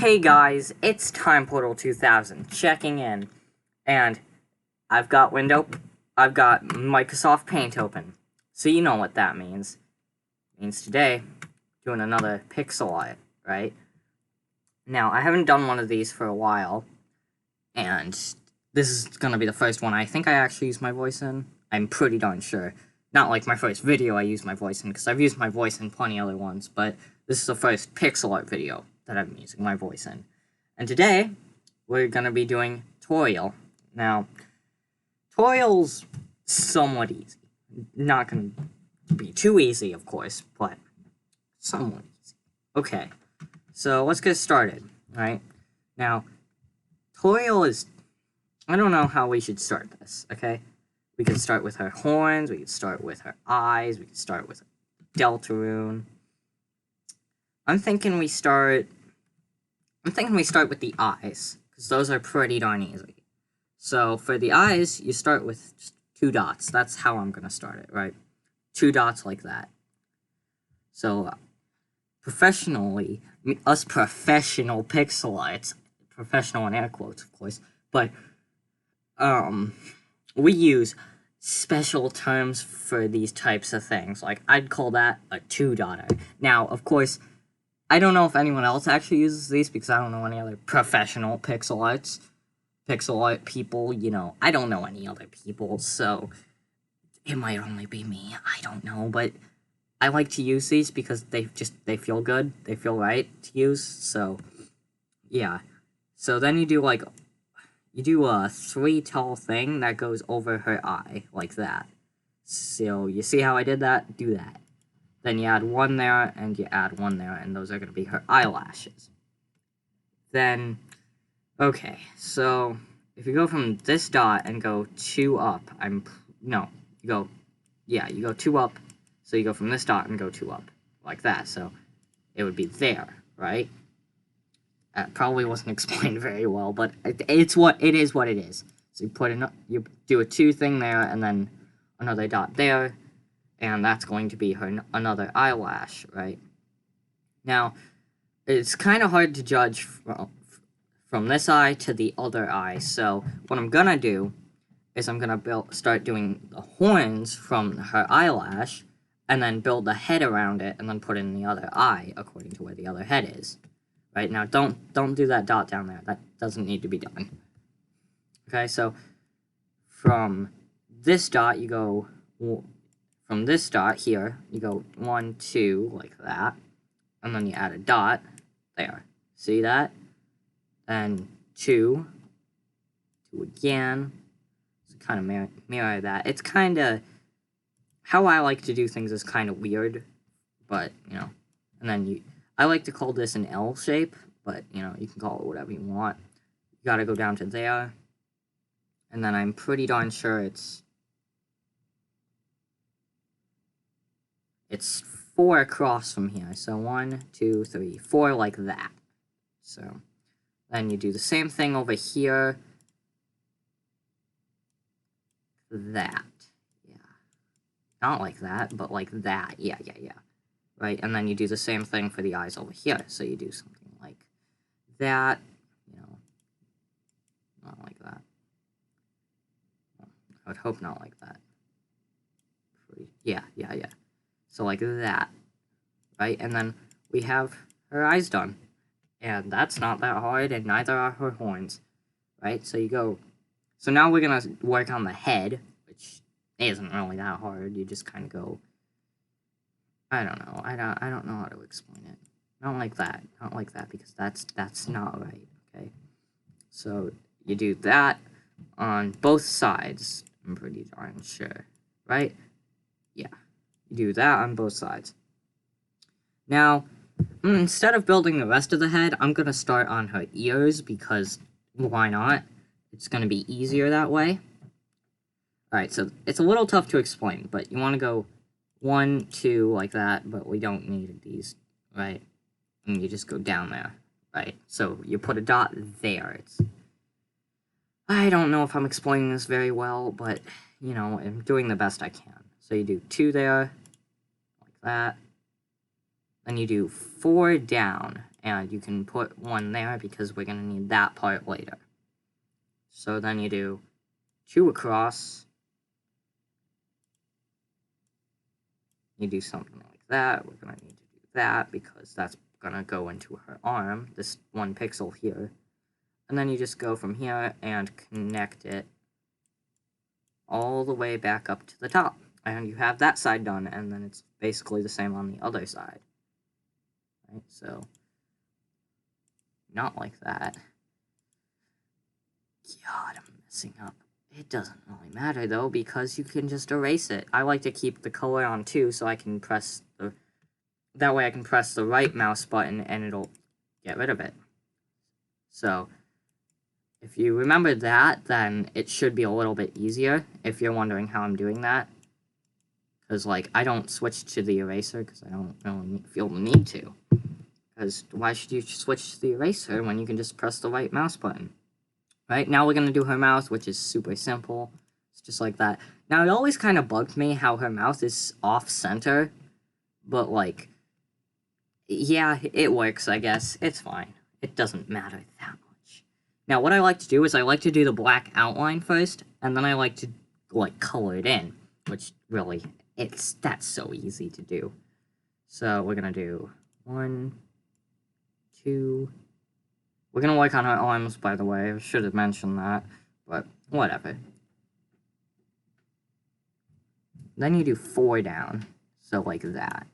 Hey guys, it's Time Portal 2000 checking in, and I've got Microsoft Paint open, so you know what that means. It means today, doing another pixel art, right? Now, I haven't done one of these for a while, and this is gonna be the first one I think I actually used my voice in. I'm pretty darn sure. Not like my first video I used my voice in, because I've used my voice in plenty other ones, but this is the first pixel art video that I'm using my voice in. And today, we're gonna be doing tuTORIEL. Now, tuTORIEL's somewhat easy. Not gonna be too easy, of course, but somewhat easy. Okay, so let's get started, right? Now, tuTORIEL is... I don't know how we should start this, okay? We could start with her horns, we could start with her eyes, we could start with Delta Rune. I'm thinking we start with the eyes, because those are pretty darn easy. So for the eyes, you start with just 2 dots. That's how I'm going to start it, right? 2 dots like that. So professionally, us professional pixel arts, professional in air quotes, of course, but we use special terms for these types of things. Like, I'd call that a 2-dotter. Now, of course, I don't know if anyone else actually uses these, because I don't know any other professional pixel art people, you know. I don't know any other people, so it might only be me. I don't know, but I like to use these because they feel good. They feel right to use, so yeah. So then you do a 3 tall thing that goes over her eye, like that. So, you see how I did that? Do that. Then you add 1 there, and you add 1 there, and those are going to be her eyelashes. Then, okay, so if you go from this dot and go 2 up, you go 2 up, so you go from this dot and go 2 up, like that, so it would be there, right? That probably wasn't explained very well, but it is what it is. So you do a 2 thing there, and then another dot there, and that's going to be another eyelash, right? Now, it's kind of hard to judge from this eye to the other eye, so what I'm gonna do is I'm gonna start doing the horns from her eyelash, and then build the head around it, and then put in the other eye according to where the other head is. Right, now don't do that dot down there. That doesn't need to be done. Okay, so from this dot you go... From this dot here, you go 1, 2, like that, and then you add a dot there. See that? Then 2 again. So kind of mirror that. It's kind of... How I like to do things is kind of weird, but, you know. And then I like to call this an L shape, but, you know, you can call it whatever you want. You gotta go down to there, and then I'm pretty darn sure it's 4 across from here. So 1, 2, 3, 4, like that. So then you do the same thing over here. That. Yeah. Not like that, but like that. Yeah. Right? And then you do the same thing for the eyes over here. So you do something like that. You know. Not like that. I would hope not like that. Yeah. So like that, right? And then we have her eyes done. And that's not that hard, and neither are her horns, right? So you go... So now we're going to work on the head, which isn't really that hard. You just kind of go... I don't know. I don't know how to explain it. Not like that. Not like that, because that's not right, okay? So you do that on both sides, I'm pretty darn sure, right? Yeah. You do that on both sides. Now, instead of building the rest of the head, I'm going to start on her ears, because why not? It's going to be easier that way. Alright, so it's a little tough to explain, but you want to go 1, 2, like that, but we don't need these, right? And you just go down there, right? So you put a dot there. I don't know if I'm explaining this very well, but, you know, I'm doing the best I can. So you do 2 there, like that. Then you do 4 down, and you can put one there because we're going to need that part later. So then you do 2 across. You do something like that. We're going to need to do that because that's going to go into her arm, this 1 pixel here. And then you just go from here and connect it all the way back up to the top. And you have that side done, and then it's basically the same on the other side. Right, so not like that. God, I'm messing up. It doesn't really matter, though, because you can just erase it. I like to keep the color on, too, so I can press the... That way I can press the right mouse button, and it'll get rid of it. So, if you remember that, then it should be a little bit easier, if you're wondering how I'm doing that. Because, like, I don't switch to the eraser, because I don't really feel the need to. Because why should you switch to the eraser when you can just press the right mouse button? Right, now we're going to do her mouth, which is super simple. It's just like that. Now, it always kind of bugged me how her mouth is off-center. But, like, yeah, it works, I guess. It's fine. It doesn't matter that much. Now, what I like to do is I like to do the black outline first, and then I like to, like, color it in. Which, really, that's so easy to do. So, we're going to do 1, 2... We're going to work on our arms, by the way. I should have mentioned that, but whatever. Then you do 4 down, so like that.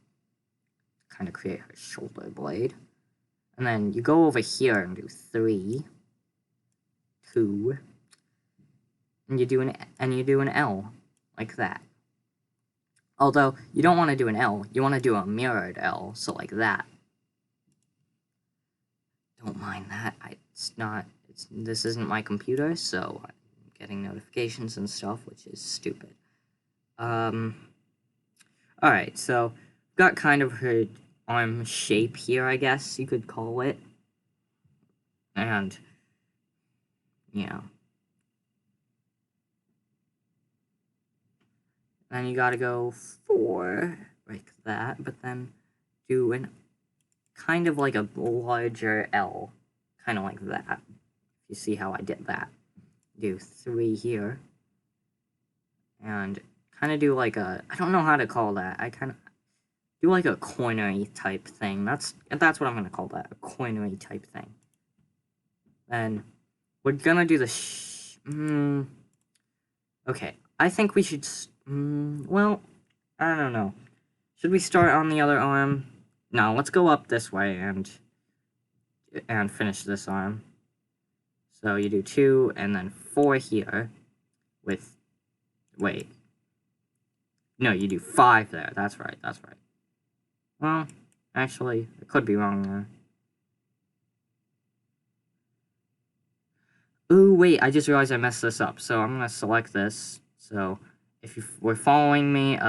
Kind of create her shoulder blade. And then you go over here and do 3, 2, and you do an L, like that. Although, you don't want to do an L, you want to do a mirrored L, so like that. Don't mind that. This isn't my computer, so I'm getting notifications and stuff, which is stupid. Alright, so got kind of her arm shape here, I guess you could call it. And, yeah. Then you gotta go 4, like that, but then do an kind of like a larger L, kind of like that. You see how I did that. Do 3 here, and kind of do like a, I don't know how to call that, I kind of do like a cornery type thing. That's what I'm gonna call that, a cornery type thing. Then we're gonna do the okay, I think we should, well, I don't know. Should we start on the other arm? No, let's go up this way and finish this arm. So you do 2 and then 4 here with, wait. No, you do 5 there. That's right. Well, actually, I could be wrong there. Ooh, wait, I just realized I messed this up. So I'm gonna select this. So if you were following me,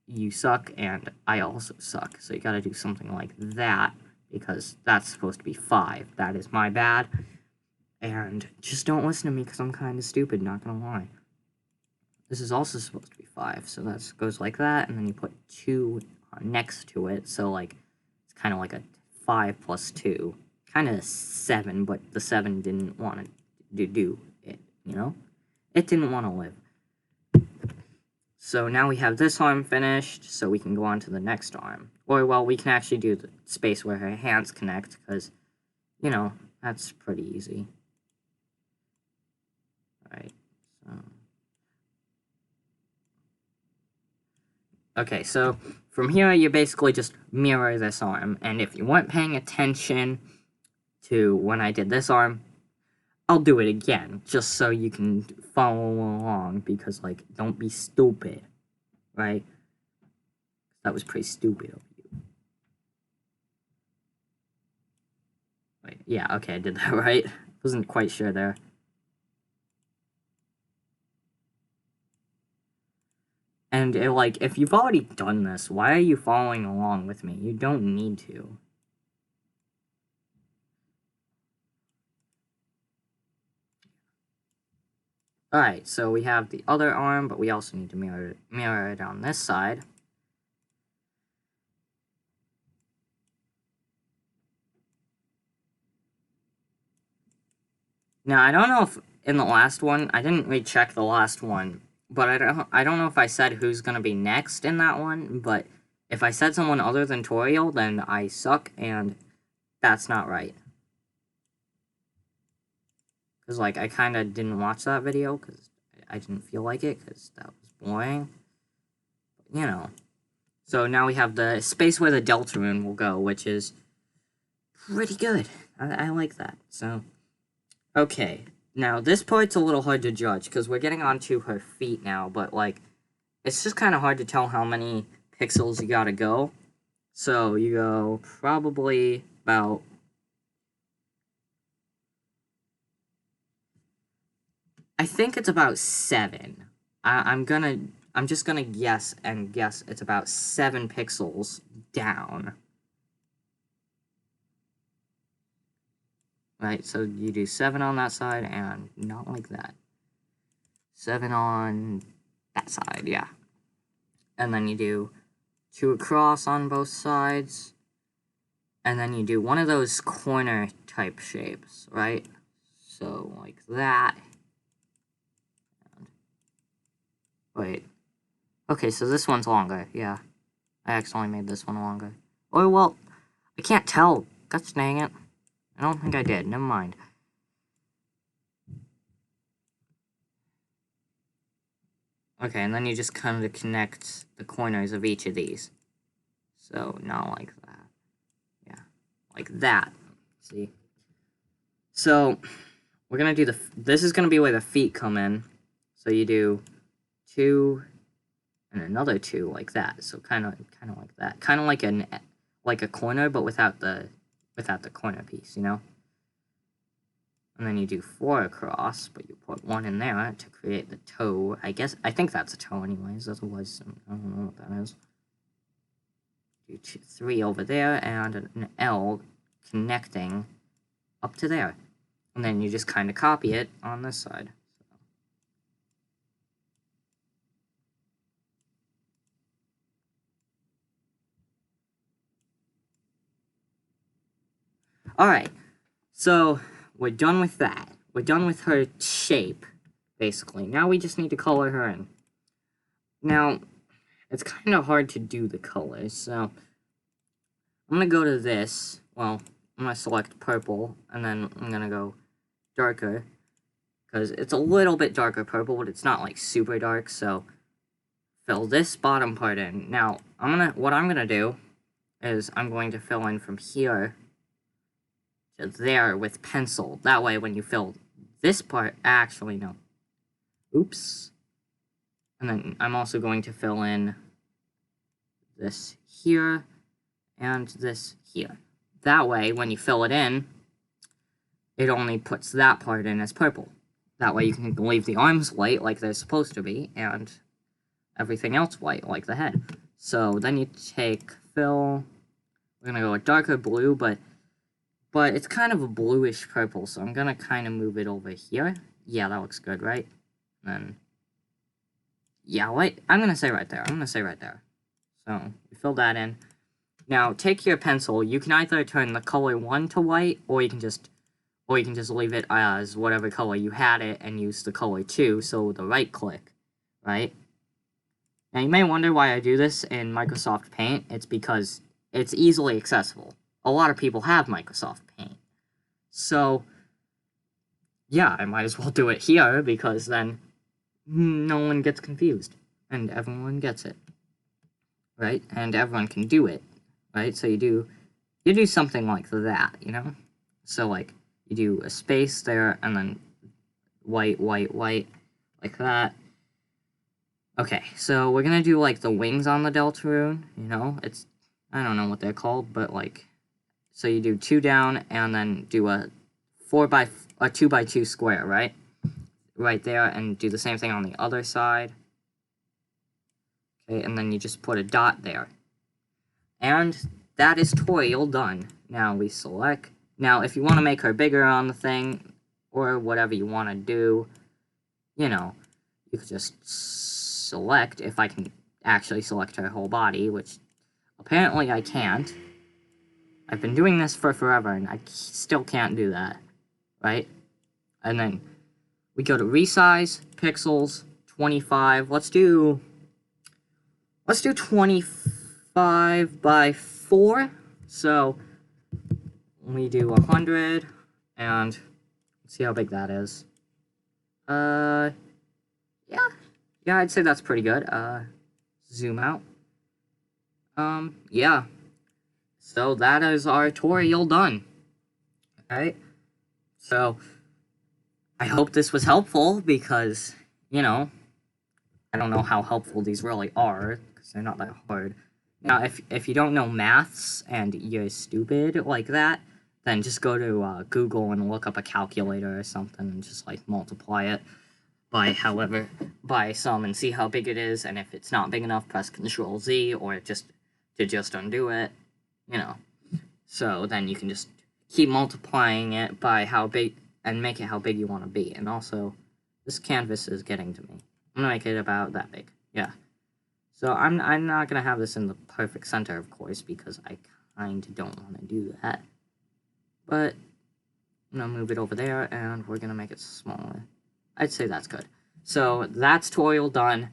you suck and I also suck. So you gotta do something like that, because that's supposed to be 5. That is my bad. And just don't listen to me because I'm kind of stupid, not gonna lie. This is also supposed to be 5, so that goes like that, and then you put 2 next to it, so like it's kind of like a 5 plus 2. Kind of 7, but the 7 didn't want to do it, you know? It didn't want to live. So now we have this arm finished, so we can go on to the next arm. Or, well, we can actually do the space where her hands connect, because, you know, that's pretty easy. Alright, so... Okay, so from here, you basically just mirror this arm, and if you weren't paying attention to when I did this arm, I'll do it again, just so you can follow along, because, like, don't be stupid, right? That was pretty stupid of you. Wait, yeah, okay, I did that right. Wasn't quite sure there. And, like, if you've already done this, why are you following along with me? You don't need to. Alright, so we have the other arm, but we also need to mirror it on this side. Now, I don't know if in the last one, I didn't recheck the last one, but I don't know if I said who's gonna be next in that one, but if I said someone other than toriel, then I suck, and that's not right. Because, like, I kind of didn't watch that video, because I didn't feel like it, because that was boring. But, you know. So now we have the space where the Deltarune will go, which is pretty good. I like that. So, okay. Now, this part's a little hard to judge, because we're getting onto her feet now, but, like, it's just kind of hard to tell how many pixels you gotta go. So, you go probably about... I think it's about 7. I'm just gonna guess it's about 7 pixels down. Right, so you do 7 on that side, and not like that. 7 on that side, yeah. And then you do 2 across on both sides. And then you do one of those corner type shapes, right? So, like that. Wait. Okay, so this one's longer, yeah. I accidentally made this one longer. Oh, well, I can't tell. Gosh dang it. I don't think I did. Never mind. Okay, and then you just kind of connect the corners of each of these. So, not like that. Yeah, like that. See? So, we're gonna do this is gonna be where the feet come in. So you do 2 and another 2 like that. So kind of like that. Kind of like a corner, but without the corner piece, you know? And then you do 4 across, but you put 1 in there to create the toe. I think that's a toe anyways, otherwise, I don't know what that is. Do 3 over there, and an L connecting up to there. And then you just kind of copy it on this side. Alright, so we're done with that. We're done with her shape, basically. Now we just need to color her in. Now, it's kind of hard to do the colors, so I'm going to go to this. Well, I'm going to select purple, and then I'm going to go darker, because it's a little bit darker purple, but it's not, like, super dark, so fill this bottom part in. Now, what I'm going to do is I'm going to fill in from here to there with pencil. That way, when you fill this part, actually, no. Oops. And then I'm also going to fill in this here and this here. That way, when you fill it in, it only puts that part in as purple. That way you can leave the arms white like they're supposed to be, and everything else white like the head. So then you take fill. We're gonna go with darker blue, but it's kind of a bluish purple, so I'm gonna kind of move it over here. Yeah, that looks good, right? And then, yeah, wait, I'm gonna say right there. So, you fill that in. Now, take your pencil. You can either turn the color 1 to white, or you can just leave it as whatever color you had it and use the color 2, so the right click, right? Now, you may wonder why I do this in Microsoft Paint. It's because it's easily accessible. A lot of people have Microsoft Paint. So, yeah, I might as well do it here, because then no one gets confused, and everyone gets it, right? And everyone can do it, right? So you do something like that, you know? So, like, you do a space there, and then white, white, white, like that. Okay, so we're gonna do, like, the wings on the Deltarune, you know? I don't know what they're called, but, like, so you do 2 down, and then do a 2x2 square, right? Right there, and do the same thing on the other side. Okay, and then you just put a dot there. And that is toriel done. Now we select. Now, if you want to make her bigger on the thing, or whatever you want to do, you know, you could just select, if I can actually select her whole body, which apparently I can't. I've been doing this for forever, and I still can't do that, right? And then we go to resize, pixels, 25. Let's do 25 by 4. So we do 100, and let's see how big that is. Yeah, I'd say that's pretty good. Zoom out. Yeah. So that is our tutorial done. Alright? So, I hope this was helpful because, you know, I don't know how helpful these really are, because they're not that hard. Now, if you don't know maths and you're stupid like that, then just go to Google and look up a calculator or something and just, like, multiply it by some and see how big it is, and if it's not big enough, press Control Z, or just undo it, you know. So then you can just keep multiplying it by how big, and make it how big you want to be. And also, this canvas is getting to me. I'm gonna make it about that big, yeah. So I'm not gonna have this in the perfect center, of course, because I kinda don't want to do that. But I'm gonna move it over there, and we're gonna make it smaller. I'd say that's good. So that's tutorial done.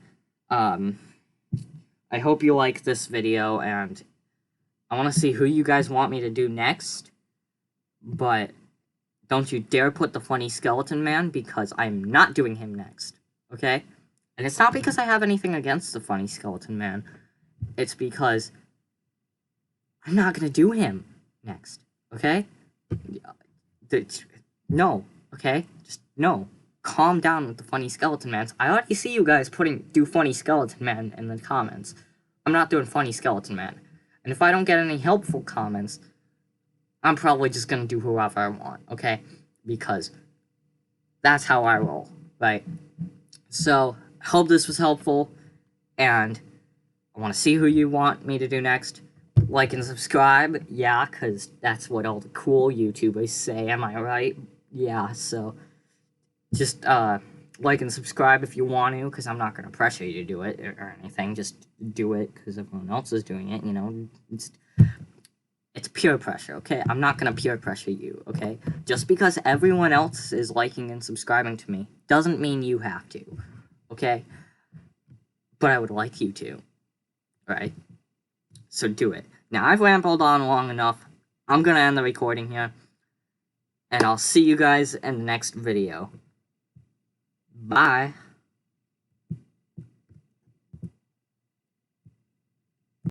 I hope you like this video, and I want to see who you guys want me to do next. But don't you dare put the funny skeleton man, because I'm not doing him next. Okay? And it's not because I have anything against the funny skeleton man. It's because I'm not gonna do him next. Okay? No. Okay? Just no. Calm down with the funny skeleton man. I already see you guys do funny skeleton man in the comments. I'm not doing funny skeleton man. And if I don't get any helpful comments, I'm probably just gonna do whoever I want, okay? Because that's how I roll, right? So, I hope this was helpful, and I want to see who you want me to do next. Like and subscribe, yeah, because that's what all the cool YouTubers say, am I right? Yeah, so just like and subscribe if you want to, because I'm not going to pressure you to do it or anything. Just do it because everyone else is doing it, you know. It's peer pressure, okay? I'm not going to peer pressure you, okay? Just because everyone else is liking and subscribing to me doesn't mean you have to, okay? But I would like you to, right? So do it. Now, I've rambled on long enough. I'm going to end the recording here. And I'll see you guys in the next video. Bye.